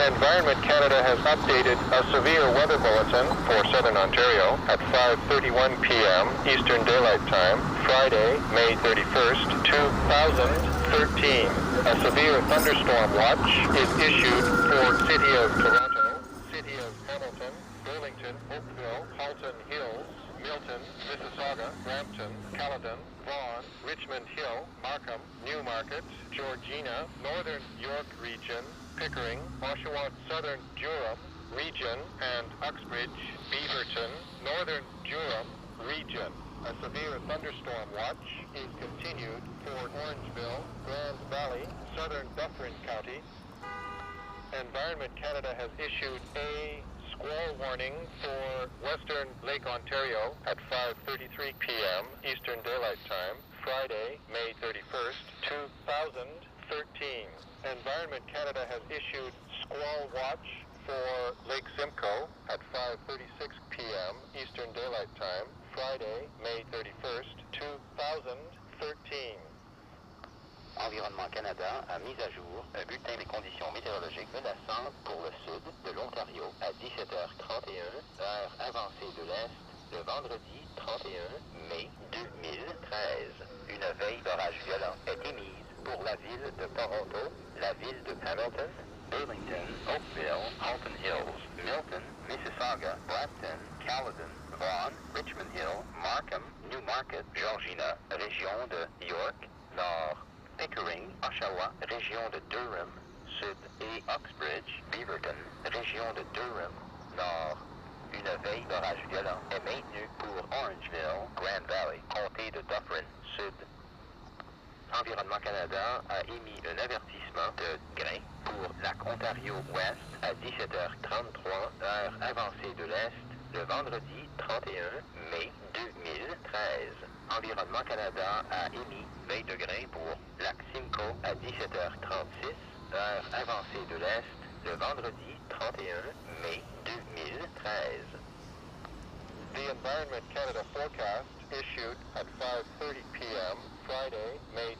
Environment Canada has updated a severe weather bulletin for Southern Ontario at 5:31 p.m. Eastern Daylight Time, Friday, May 31st, 2013. A severe thunderstorm watch is issued for City of Toronto, City of Hamilton, Burlington, Oakville, Halton Hills, Milton, Mississauga, Brampton, Caledon, Vaughan, Richmond Hill, Markham, Newmarket, Georgina, Northern York Region, Pickering, Oshawa, Southern Durham Region, and Uxbridge, Beaverton, Northern Durham Region. A severe thunderstorm watch is continued for Orangeville, Grand Valley, Southern Dufferin County. Environment Canada has issued a squall warning for Western Lake Ontario at 5:33 p.m. Eastern Daylight Time, Friday, May 31st, 2013. Environment Canada has issued squall watch for Lake Simcoe at 5:36 p.m. Eastern Daylight Time, Friday, May 31st, 2013. Environnement Canada a mis à jour un bulletin des conditions météorologiques menaçantes pour le sud de l'Ontario à 17h31, heure avancée de l'Est, le vendredi 31 mai 2013. Une veille d'orage violent est émise pour la ville de Toronto, la ville de Hamilton, Burlington, Oakville, Halton Hills, Milton, Mississauga, Brampton, Caledon, Vaughan, Richmond Hill, Markham, Newmarket, Georgina, région de York, Nord, Pickering, Oshawa, région de Durham, Sud, et Uxbridge, Beaverton, région de Durham, Nord. Une veille d'orage violent est maintenue pour Orangeville, Grand Valley, comté de Dufferin, Sud. Environnement Canada a émis un avertissement de grain pour lac Ontario-Ouest à 17h33, heure avancée de l'Est, le vendredi 31 mai 2013. Environnement Canada a émis veille de grain pour lac Simcoe à 17h36, heure avancée de l'Est, le vendredi 31 mai 2013. The Environment Canada forecast issued at 5:30 p.m. Friday, May